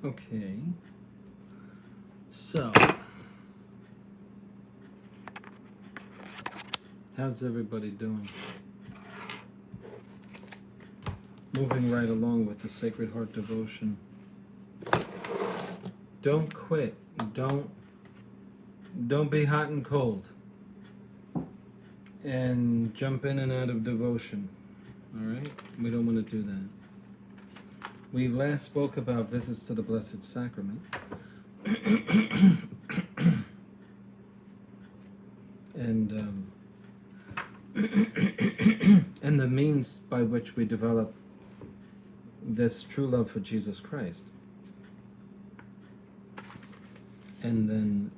Okay. So, how's everybody doing? Moving right along with the Sacred Heart devotion. Don't quit. Don't be hot and cold. And jump in and out of devotion. All right? We don't want to do that. We last spoke about visits to the Blessed Sacrament. And and the means by which we develop this true love for Jesus Christ. And then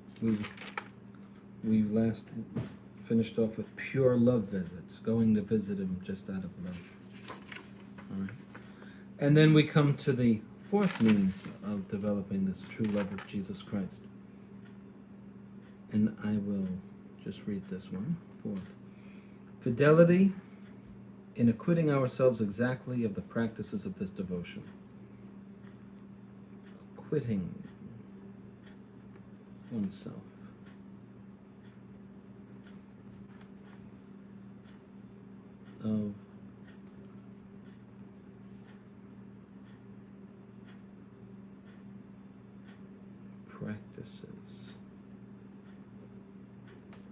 we last finished off with pure love visits, going to visit him just out of love. All right. And then we come to the fourth means of developing this true love of Jesus Christ. And I will just read this one. Fourth. Fidelity in acquitting ourselves exactly of the practices of this devotion. Acquitting oneself. Of practices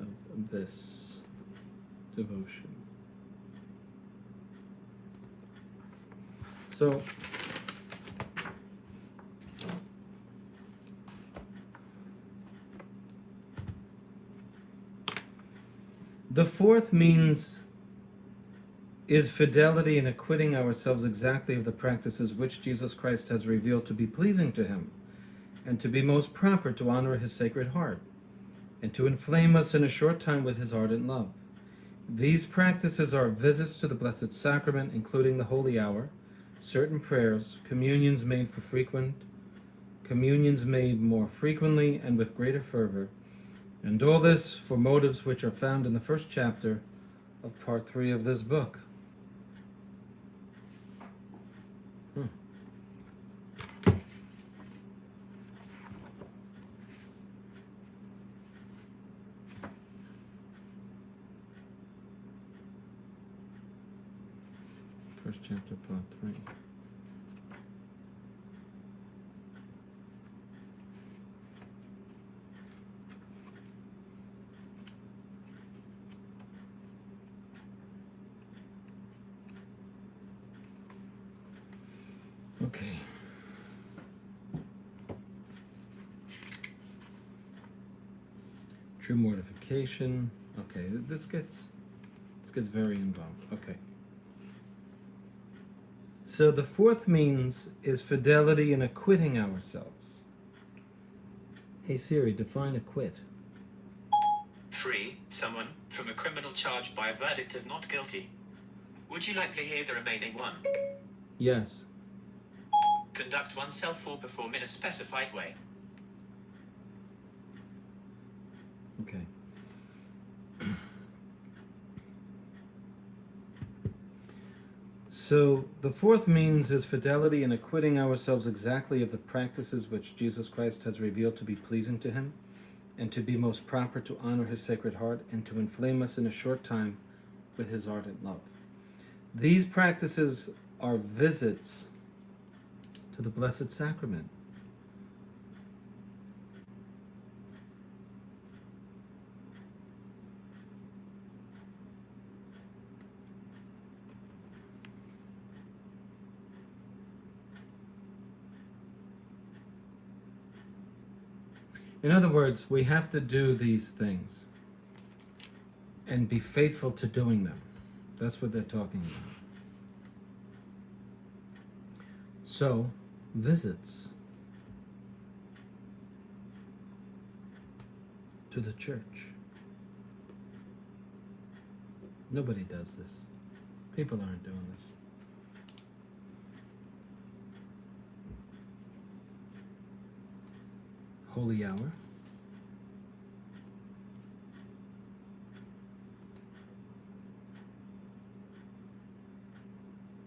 of this devotion. So, the fourth means is fidelity in acquitting ourselves exactly of the practices which Jesus Christ has revealed to be pleasing to him, and to be most proper to honor his Sacred Heart, and to inflame us in a short time with his ardent love. These practices are visits to the Blessed Sacrament, including the Holy Hour, certain prayers, communions made more frequently and with greater fervor, and all this for motives which are found in the first chapter of part 3 of this book. First chapter, part 3. Okay. True mortification. Okay, this gets very involved. Okay. So the fourth means is fidelity in acquitting ourselves. Hey Siri, define acquit. Free someone from a criminal charge by a verdict of not guilty. Would you like to hear the remaining one? Yes. Conduct oneself or perform in a specified way. Okay. So the fourth means is fidelity in acquitting ourselves exactly of the practices which Jesus Christ has revealed to be pleasing to him, and to be most proper to honor his Sacred Heart, and to inflame us in a short time with his ardent love. These practices are visits to the Blessed Sacrament. In other words, we have to do these things and be faithful to doing them. That's what they're talking about. So, visits to the church. Nobody does this. People aren't doing this. Holy Hour.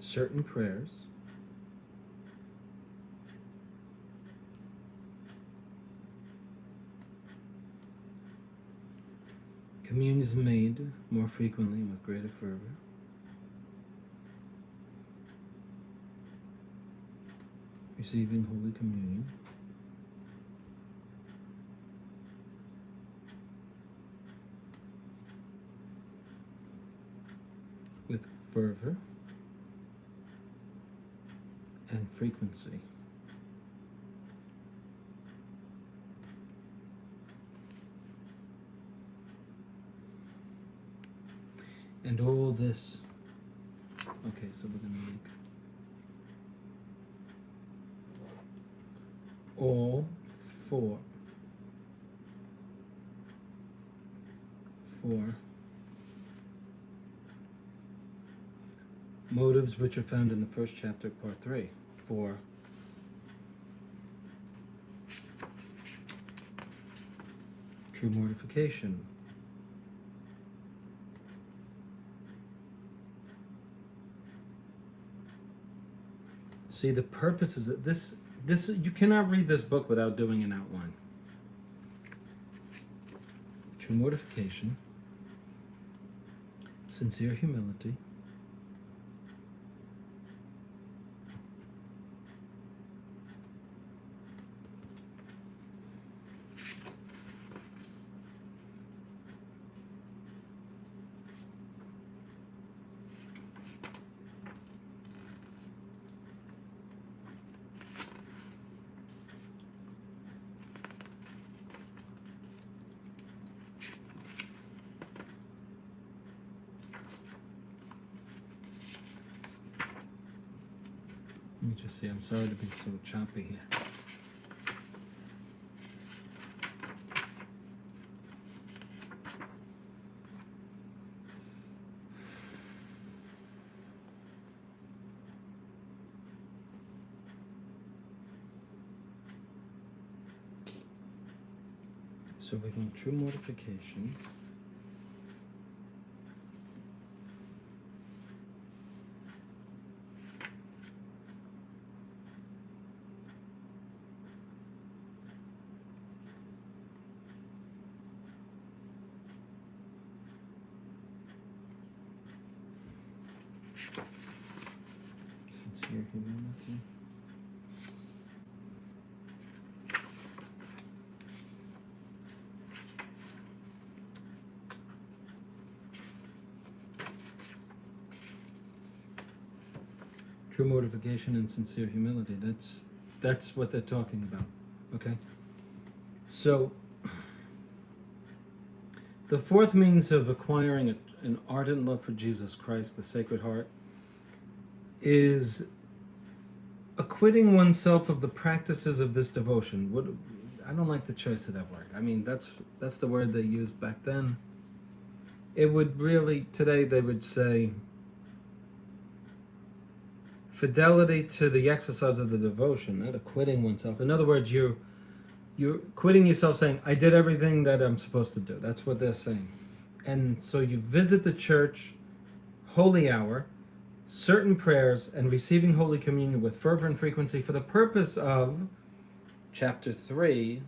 Certain prayers. Communion is made more frequently and with greater fervor. Receiving Holy Communion. With fervor and frequency. And all this, okay, so we're going to make all four motives which are found in the first chapter, part 3, for true mortification, see the purposes of this you cannot read this book without doing an outline. True mortification, sincere humility, let me just see, I'm sorry to be so choppy here. So we want true mortification. Sincere humility. True mortification and sincere humility. That's what they're talking about. Okay? So the fourth means of acquiring an ardent love for Jesus Christ, the Sacred Heart, is acquitting oneself of the practices of this devotion. I don't like the choice of that word. I mean, that's the word they used back then. It would really, today they would say, fidelity to the exercise of the devotion, not acquitting oneself. In other words, you're quitting yourself, saying, I did everything that I'm supposed to do. That's what they're saying. And so you visit the church, holy hour, certain prayers, and receiving Holy Communion with fervor and frequency for the purpose of chapter 3,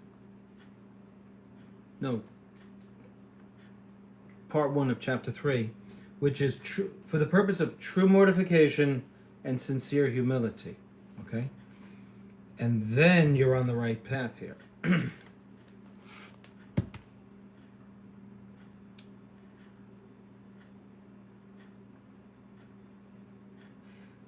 no, part 1 of chapter 3, which is for the purpose of true mortification and sincere humility. Okay? And then you're on the right path here.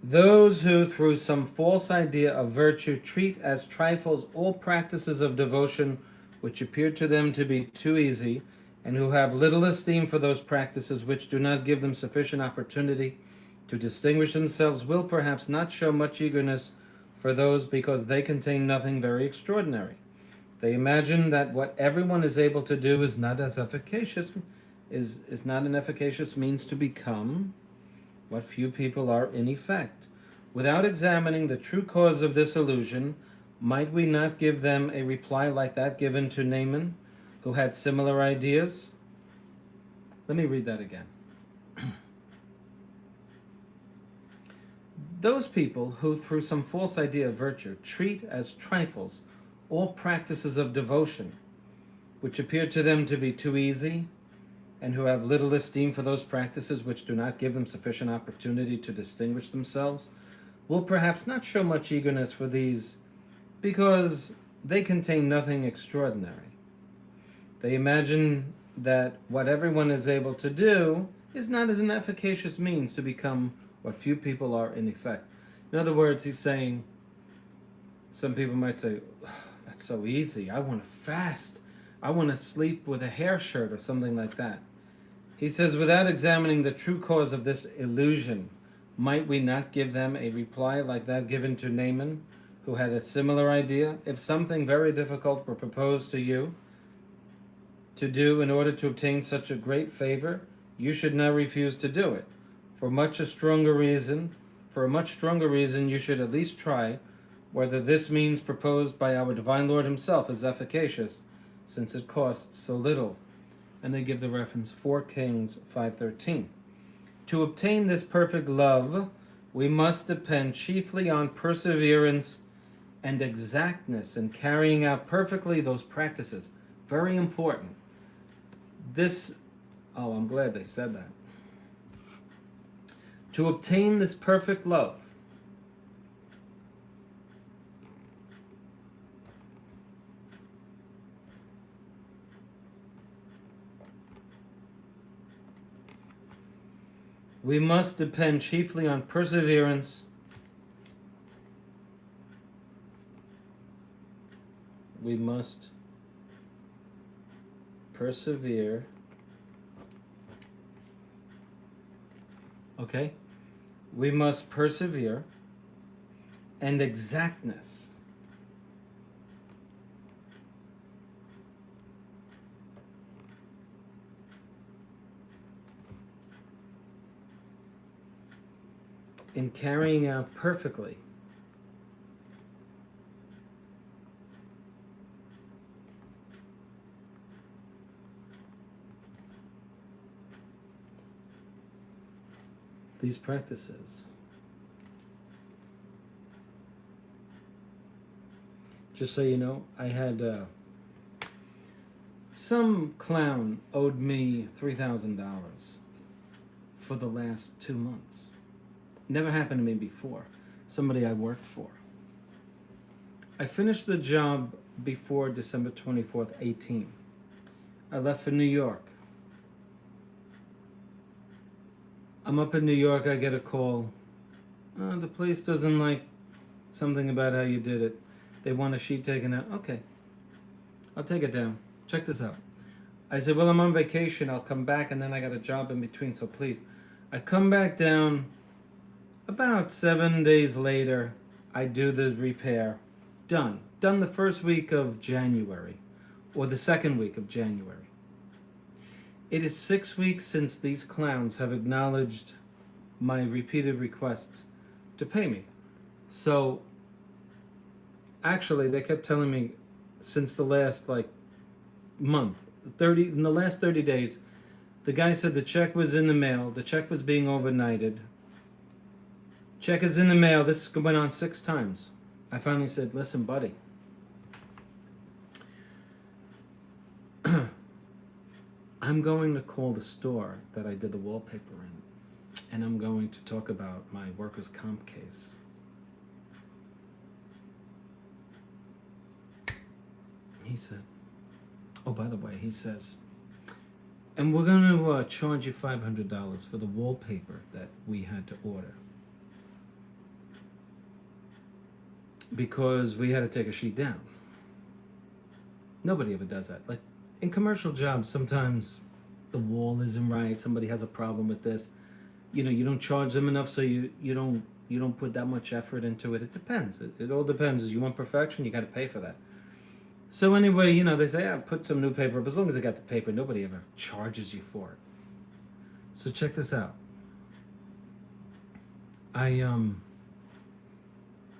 Those who, through some false idea of virtue, treat as trifles all practices of devotion which appear to them to be too easy, and who have little esteem for those practices which do not give them sufficient opportunity to distinguish themselves, will perhaps not show much eagerness for those because they contain nothing very extraordinary. They imagine that what everyone is able to do is not as efficacious, is not an efficacious means to become what few people are in effect. Without examining the true cause of this illusion, might we not give them a reply like that given to Naaman, who had similar ideas? Let me read that again. Those people who, through some false idea of virtue, treat as trifles all practices of devotion, which appear to them to be too easy, and who have little esteem for those practices which do not give them sufficient opportunity to distinguish themselves, will perhaps not show much eagerness for these because they contain nothing extraordinary. They imagine that what everyone is able to do is not as an efficacious means to become what few people are in effect. In other words, he's saying, some people might say, that's so easy. I want to fast. I want to sleep with a hair shirt or something like that. He says, without examining the true cause of this illusion, might we not give them a reply like that given to Naaman, who had a similar idea? If something very difficult were proposed to you to do in order to obtain such a great favor, you should not refuse to do it. For a much stronger reason, you should at least try whether this means proposed by our divine Lord himself is efficacious, since it costs so little. And they give the reference 4 Kings 5:13. To obtain this perfect love, we must depend chiefly on perseverance and exactness in carrying out perfectly those practices. Very important. I'm glad they said that. To obtain this perfect love, we must depend chiefly on perseverance. We must persevere. Okay? We must persevere and exactness. In carrying out perfectly these practices. Just so you know, I had some clown owed me $3,000 for the last 2 months. Never happened to me before. Somebody I worked for. I finished the job before December 24th, 18. I left for New York. I'm up in New York, I get a call. The place doesn't like something about how you did it. They want a sheet taken out. Okay, I'll take it down. Check this out. I said, well, I'm on vacation. I'll come back, and then I got a job in between, so please. I come back down. About 7 days later, I do the repair. Done. Done the first week of January, or the second week of January. It is 6 weeks since these clowns have acknowledged my repeated requests to pay me. So, actually, they kept telling me since the last, month, in the last 30 days, the guy said the check was in the mail, the check was being overnighted. Check is in the mail. This went on 6 times. I finally said, listen, buddy. I'm going to call the store that I did the wallpaper in, and I'm going to talk about my workers' comp case. He said, oh, by the way, he says, and we're going to charge you $500 for the wallpaper that we had to order. Because we had to take a sheet down. Nobody ever does that. Like in commercial jobs, sometimes the wall isn't right. Somebody has a problem with this. You don't charge them enough, so you don't put that much effort into it. It depends. It all depends. You want perfection, you got to pay for that. So anyway, they say, put some new paper up. As long as they got the paper, nobody ever charges you for it. So check this out.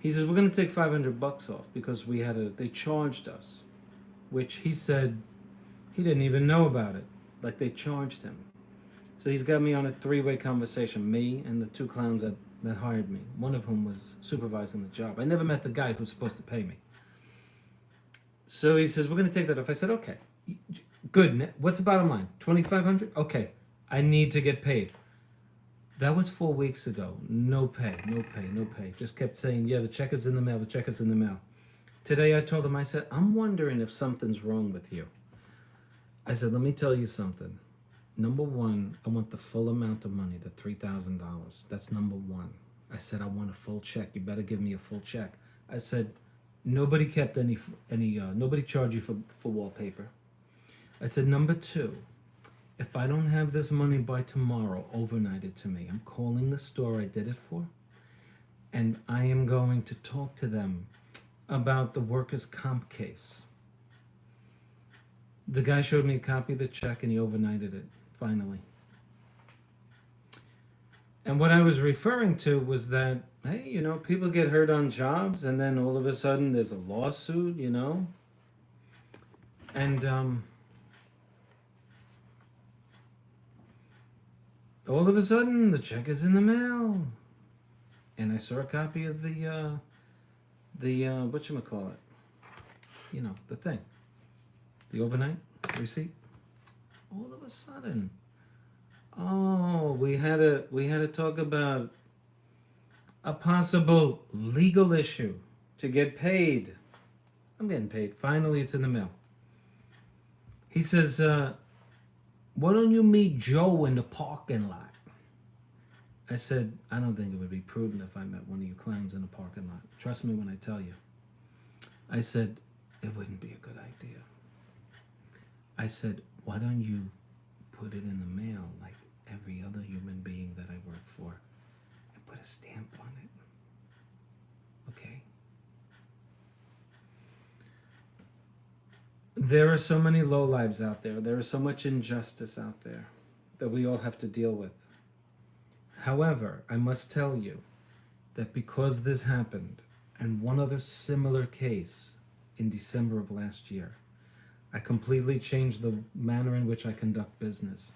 He says, we're going to take $500 off because they charged us, which he said he didn't even know about it. Like they charged him. So he's got me on a 3-way conversation, me and the 2 clowns that hired me, one of whom was supervising the job. I never met the guy who's supposed to pay me. So he says, we're going to take that off. I said, okay. Good. What's the bottom line? 2,500. Okay, I need to get paid. That was 4 weeks ago. No pay, no pay, no pay. Just kept saying, yeah, the check is in the mail, the check is in the mail. Today I told him, I said, I'm wondering if something's wrong with you. I said, let me tell you something. Number one, I want the full amount of money, the $3,000. That's number one. I said, I want a full check. You better give me a full check. I said, nobody kept nobody charged you for wallpaper. I said, number two, if I don't have this money by tomorrow, overnight it to me. I'm calling the store I did it for, and I am going to talk to them about the workers' comp case. The guy showed me a copy of the check and he overnighted it, finally. And what I was referring to was that, hey, people get hurt on jobs and then all of a sudden there's a lawsuit, and all of a sudden the check is in the mail. And I saw a copy of the whatchamacallit, the thing. The overnight receipt. All of a sudden, we had to talk about a possible legal issue to get paid. I'm getting paid. Finally, it's in the mail. He says, why don't you meet Joe in the parking lot? I said, I don't think it would be prudent if I met one of you clowns in a parking lot. Trust me when I tell you. I said, it wouldn't be a good idea. I said, why don't you put it in the mail like every other human being that I work for and put a stamp on it? Okay? There are so many lowlives out there. There is so much injustice out there that we all have to deal with. However, I must tell you that because this happened and one other similar case in December of last year, I completely changed the manner in which I conduct business.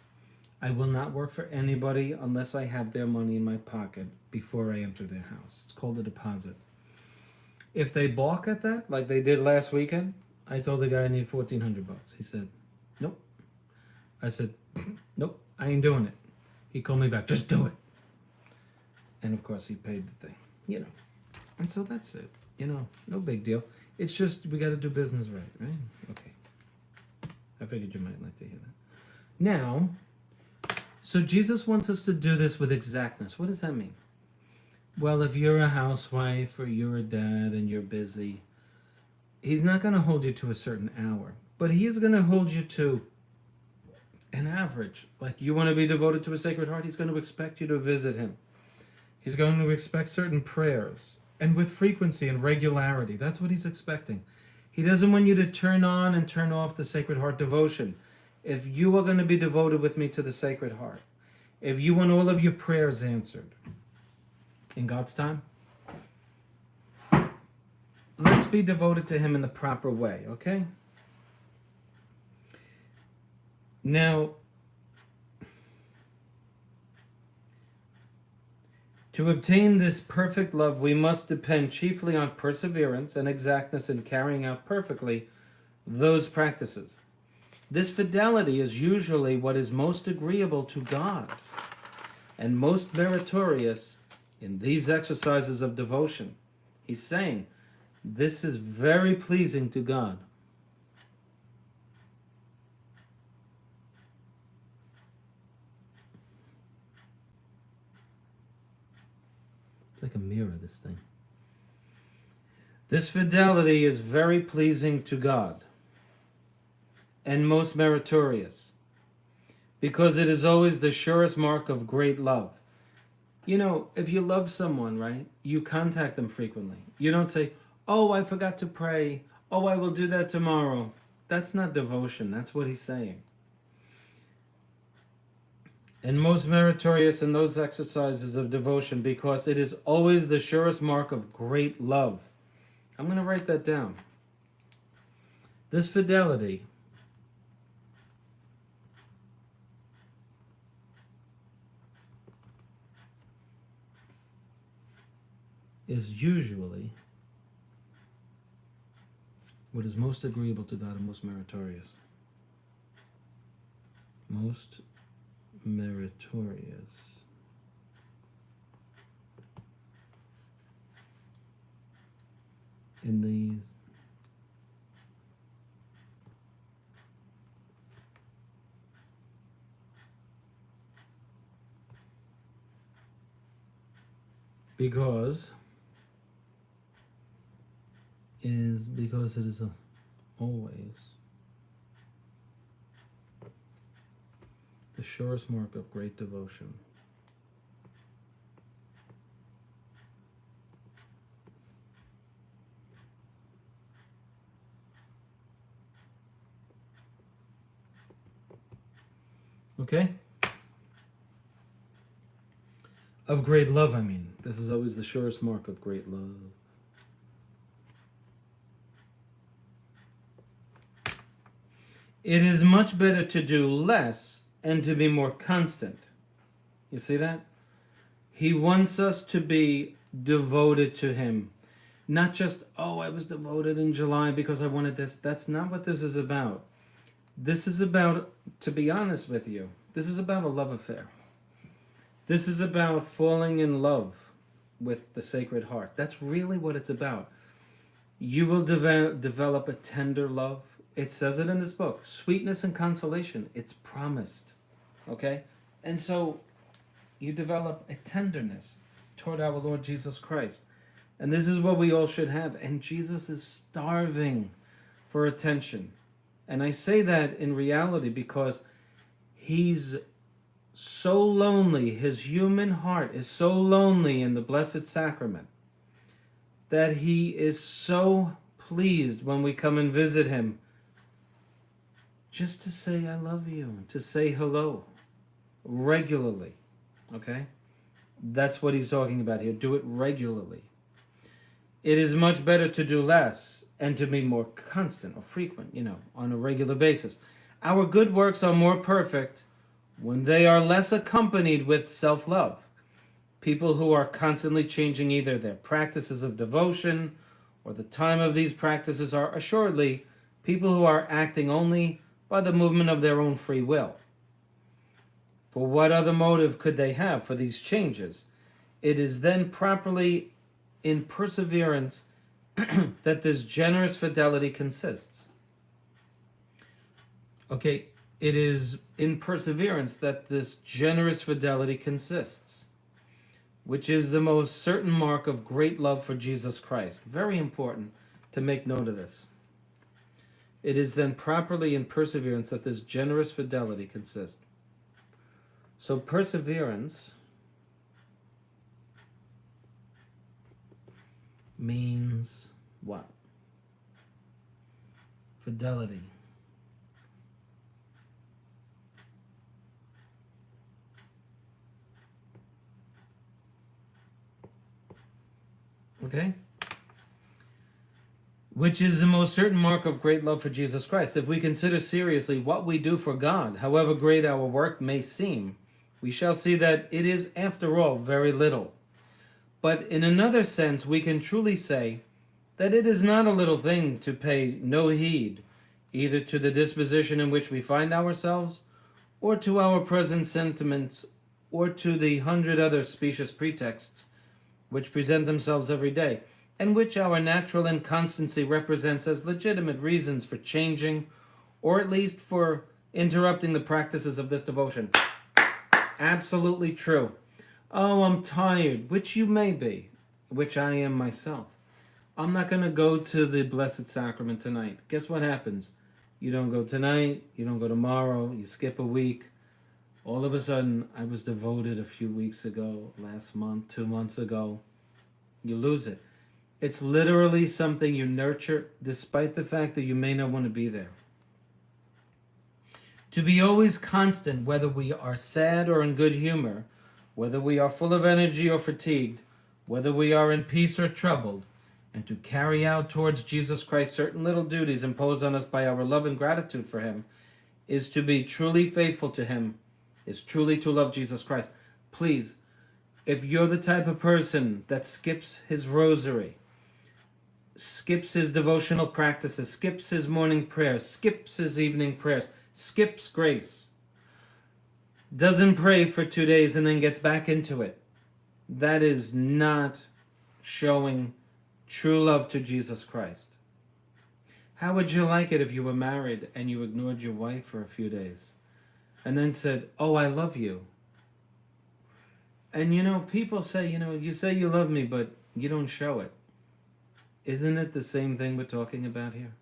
I will not work for anybody unless I have their money in my pocket before I enter their house. It's called a deposit. If they balk at that, like they did last weekend, I told the guy I need $1,400. He said, nope. I said, nope, I ain't doing it. He called me back, just do it. And of course he paid the thing, And so that's it, no big deal. It's just we got to do business right? Okay. I figured you might like to hear that. Now, so Jesus wants us to do this with exactness. What does that mean? Well, if you're a housewife or you're a dad and you're busy, he's not going to hold you to a certain hour, but he is going to hold you to an average. Like you want to be devoted to a Sacred Heart, he's going to expect you to visit him. He's going to expect certain prayers, and with frequency and regularity. That's what he's expecting. He doesn't want you to turn on and turn off the Sacred Heart devotion. If you are going to be devoted with me to the Sacred Heart, if you want all of your prayers answered in God's time, let's be devoted to him in the proper way, okay? Now, to obtain this perfect love, we must depend chiefly on perseverance and exactness in carrying out perfectly those practices. This fidelity is usually what is most agreeable to God and most meritorious in these exercises of devotion. He's saying, this is very pleasing to God. Like a mirror, this thing. This fidelity is very pleasing to God and most meritorious because it is always the surest mark of great love. If you love someone, right, you contact them frequently. You don't say, oh, I forgot to pray. Oh, I will do that tomorrow. That's not devotion. That's what he's saying. And most meritorious in those exercises of devotion because it is always the surest mark of great love. I'm going to write that down. This fidelity is usually what is most agreeable to God and most meritorious. most meritorious. In these because it is always the surest mark of great devotion. Okay? Of great love, I mean. This is always the surest mark of great love. It is much better to do less and to be more constant. You see that? He wants us to be devoted to him. Not just, oh, I was devoted in July because I wanted this. That's not what this is about. This is about, to be honest with you, this is about a love affair. This is about falling in love with the Sacred Heart. That's really what it's about. You will develop a tender love. It says it in this book. Sweetness and consolation. It's promised. Okay? And so you develop a tenderness toward our Lord Jesus Christ. And this is what we all should have. And Jesus is starving for attention. And I say that in reality because he's so lonely. His human heart is so lonely in the Blessed Sacrament that he is so pleased when we come and visit him just to say I love you, to say hello regularly. Okay? That's what he's talking about here. Do it regularly. It is much better to do less and to be more constant or frequent, on a regular basis. Our good works are more perfect when they are less accompanied with self-love. People who are constantly changing either their practices of devotion or the time of these practices are assuredly people who are acting only by the movement of their own free will. For what other motive could they have for these changes? It is then properly in perseverance that this generous fidelity consists. Okay, it is in perseverance that this generous fidelity consists, which is the most certain mark of great love for Jesus Christ. Very important to make note of this. It is then properly in perseverance that this generous fidelity consists. So perseverance means what? Fidelity. Okay? Which is the most certain mark of great love for Jesus Christ. If we consider seriously what we do for God, however great our work may seem, we shall see that it is, after all, very little. But in another sense, we can truly say that it is not a little thing to pay no heed, either to the disposition in which we find ourselves, or to our present sentiments, or to the 100 other specious pretexts which present themselves every day, and which our natural inconstancy represents as legitimate reasons for changing, or at least for interrupting the practices of this devotion. Absolutely true. Oh, I'm tired, which you may be, which I am myself. I'm not going to go to the Blessed Sacrament tonight. Guess what happens? You don't go tonight, you don't go tomorrow, you skip a week. All of a sudden, I was devoted a few weeks ago, last month, 2 months ago. You lose it. It's literally something you nurture despite the fact that you may not want to be there. To be always constant, whether we are sad or in good humor, whether we are full of energy or fatigued, whether we are in peace or troubled, and to carry out towards Jesus Christ certain little duties imposed on us by our love and gratitude for him, is to be truly faithful to him, is truly to love Jesus Christ. Please, if you're the type of person that skips his rosary, skips his devotional practices, skips his morning prayers, skips his evening prayers, skips grace, doesn't pray for 2 days and then gets back into it. That is not showing true love to Jesus Christ. How would you like it if you were married and you ignored your wife for a few days and then said, "Oh, I love you"? And people say, you say you love me, but you don't show it. Isn't it the same thing we're talking about here?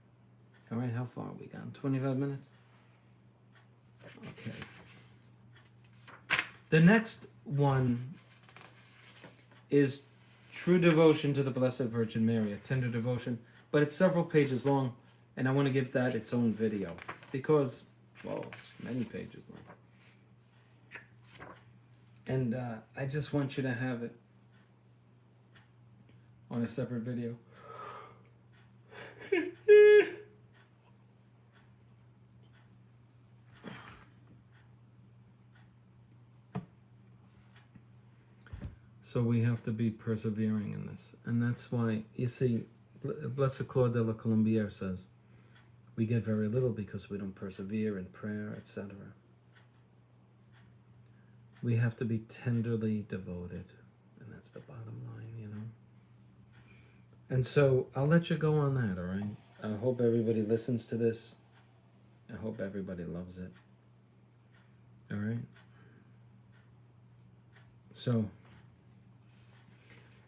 All right, how far are we gone? 25 minutes? Okay. The next one is true devotion to the Blessed Virgin Mary, a tender devotion, but it's several pages long, and I want to give that its own video because, well, it's many pages long. And I just want you to have it on a separate video. So we have to be persevering in this. And that's why, you see, Blessed Claude de la Colombière says, we get very little because we don't persevere in prayer, etc. We have to be tenderly devoted. And that's the bottom line, And so I'll let you go on that, all right? I hope everybody listens to this. I hope everybody loves it. All right? So,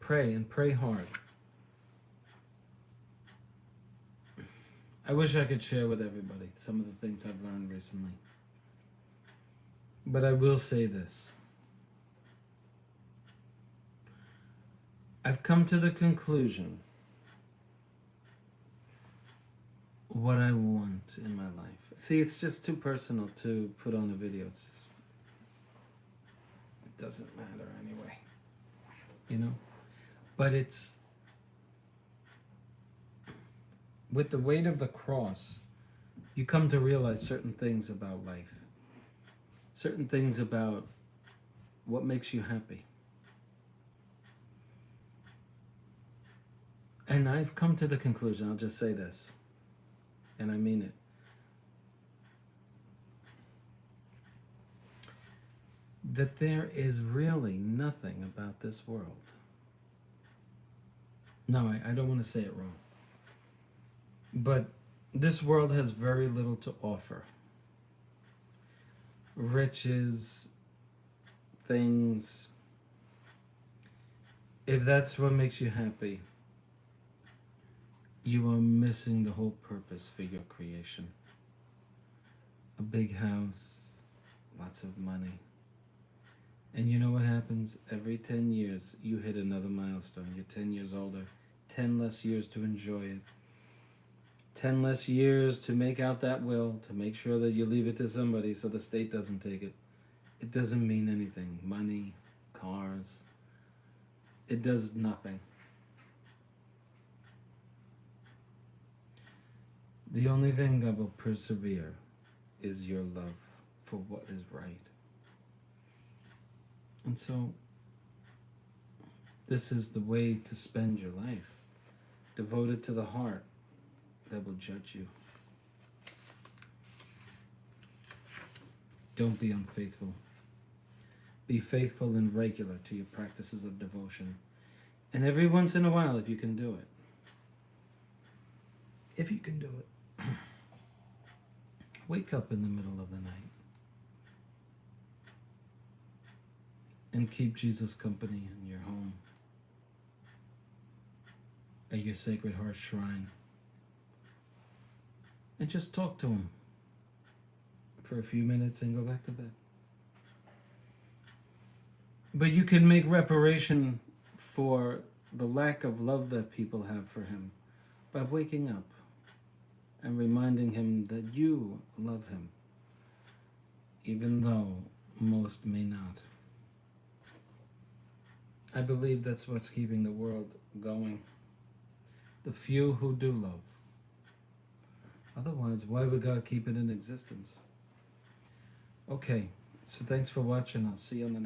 pray and pray hard. I wish I could share with everybody some of the things I've learned recently. But I will say this. I've come to the conclusion what I want in my life. See, it's just too personal to put on a video. It doesn't matter anyway. But it's with the weight of the cross, you come to realize certain things about life. Certain things about what makes you happy. And I've come to the conclusion, I'll just say this, and I mean it. That there is really nothing about this world. No, I don't want to say it wrong. But this world has very little to offer. Riches, things. If that's what makes you happy, you are missing the whole purpose for your creation. A big house, lots of money. And you know what happens? Every 10 years, you hit another milestone. You're 10 years older. 10 less years to enjoy it. 10 less years to make out that will, to make sure that you leave it to somebody so the state doesn't take it. It doesn't mean anything. Money, cars. It does nothing. The only thing that will persevere is your love for what is right. And so, this is the way to spend your life. Devoted to the heart that will judge you. Don't be unfaithful. Be faithful and regular to your practices of devotion. And every once in a while, if you can do it. If you can do it. Wake up in the middle of the night. And keep Jesus company in your home. At your Sacred Heart Shrine. And just talk to him for a few minutes and go back to bed. But you can make reparation for the lack of love that people have for him by waking up and reminding him that you love him, even though most may not. I believe that's what's keeping the world going. The few who do love. Otherwise, why would God keep it in existence? Okay, so thanks for watching. I'll see you on the next